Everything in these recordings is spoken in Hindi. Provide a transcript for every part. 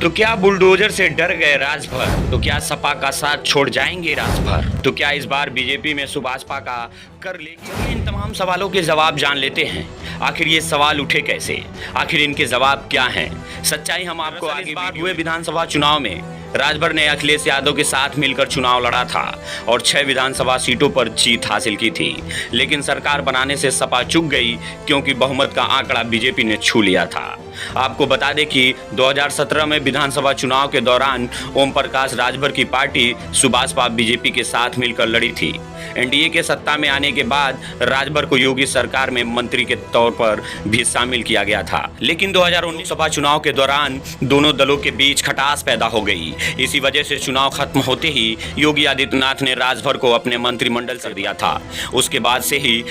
तो क्या बुलडोजर से डर गए राजभर? तो क्या सपा का साथ छोड़ जाएंगे राजभर? तो क्या इस बार बीजेपी में सुभाषपा का कर लेगी? इन तमाम सवालों के जवाब जान लेते हैं। आखिर ये सवाल उठे कैसे? आखिर इनके जवाब क्या हैं? सच्चाई हम आपको आगे हुए विधानसभा चुनाव में राजभर ने अखिलेश यादव के साथ मिलकर चुनाव लड़ा था और 6 विधानसभा सीटों पर जीत हासिल की थी। लेकिन सरकार बनाने से सपा चूक गई क्योंकि बहुमत का आंकड़ा बीजेपी ने छू लिया था। आपको बता दें कि 2017 में विधानसभा चुनाव के दौरान ओम प्रकाश राजभर की पार्टी सुभाषपा बीजेपी के साथ मिलकर लड़ी थी। एनडीए के सत्ता में आने के बाद राजभर को योगी सरकार में मंत्री के तौर पर भी शामिल किया गया था। लेकिन 2019 सभा चुनाव के दौरान दोनों दलों के बीच खटास पैदा हो गई। इसी वजह से चुनाव खत्म होते ही योगी आदित्यनाथ ने राजभर को अपने मंत्रिमंडल से दिया था। उसके बाद से ही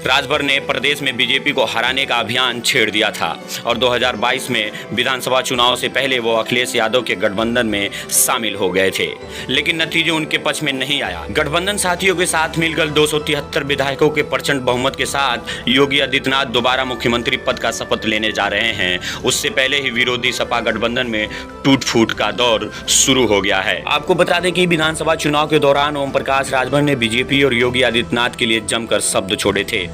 राजभर ने प्रदेश में बीजेपी को हराने का अभियान छेड़ दिया था और 2022 में विधानसभा चुनाव से पहले वो अखिलेश यादव के गठबंधन में शामिल हो गए थे। लेकिन नतीजे उनके पक्ष में नहीं आया। गठबंधन साथियों के साथ मिलकर 273 विधायकों के प्रचंड बहुमत के साथ योगी आदित्यनाथ दोबारा मुख्यमंत्री पद का शपथ लेने जा रहे हैं। उससे पहले ही विरोधी सपा गठबंधन में टूट फूट का दौर शुरू हो गया है। आपको बता दें कि विधानसभा चुनाव के दौरान ओम प्रकाश राजभर ने बीजेपी और योगी आदित्यनाथ के लिए जमकर शब्द छोड़े थे,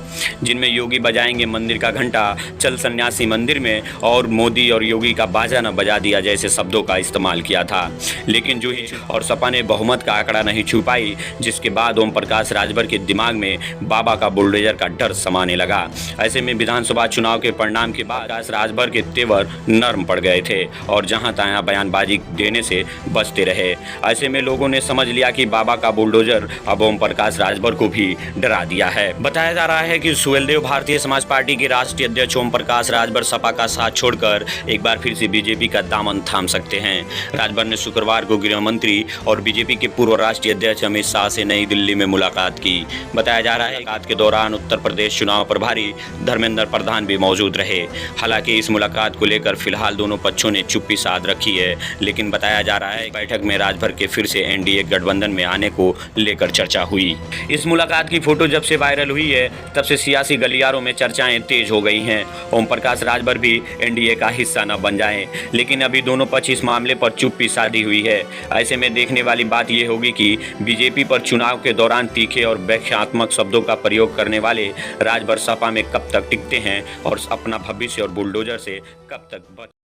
जिनमें योगी बजाएंगे मंदिर का घंटा, चल सन्यासी मंदिर में और मोदी और योगी का बाजा न बजा दिया जैसे शब्दों का इस्तेमाल किया था। लेकिन जूही और सपा ने बहुमत का आंकड़ा नहीं छू पाई, जिसके बाद ओम प्रकाश राजभर के दिमाग में बाबा का बुलडोजर का डर समाने लगा। ऐसे में विधानसभा चुनाव के परिणाम के बाद राजभर के तेवर नरम पड़ गए थे और जहां तहां बयानबाजी देने से बचते रहे। ऐसे में लोगों ने समझ लिया कि बाबा का बुलडोजर अब ओम प्रकाश राजभर को भी डरा दिया है। बताया जा रहा है कि सुहेलदेव भारतीय समाज पार्टी के राष्ट्रीय अध्यक्ष ओम प्रकाश राजभर सपा का साथ छोड़कर एक बार फिर से बीजेपी का दामन थाम सकते हैं। राजभर ने शुक्रवार को गृह मंत्री और बीजेपी के पूर्व राष्ट्रीय अध्यक्ष अमित शाह से नई दिल्ली में मुलाकात की। बताया जा रहा है मुलाकात के दौरान उत्तर प्रदेश चुनाव प्रभारी धर्मेंद्र प्रधान भी मौजूद रहे। हालांकि इस मुलाकात को लेकर फिलहाल दोनों पक्षों ने चुप्पी साध रखी है, लेकिन बताया जा रहा है बैठक में राजभर के फिर से एनडीए गठबंधन में आने को लेकर चर्चा हुई। इस मुलाकात की फोटो जब से वायरल हुई है तब से सियासी गलियारों में चर्चाएं तेज हो गई हैं। ओम प्रकाश राजभर भी एनडीए का हिस्सा न बन जाएं, लेकिन अभी दोनों पक्ष इस मामले पर चुप्पी साधी हुई है। ऐसे में देखने वाली बात यह होगी कि बीजेपी पर चुनाव के दौरान तीखे और व्याख्यात्मक शब्दों का प्रयोग करने वाले राजभर सपा में कब तक टिकते हैं और अपना भविष्य और बुलडोजर से कब तक बच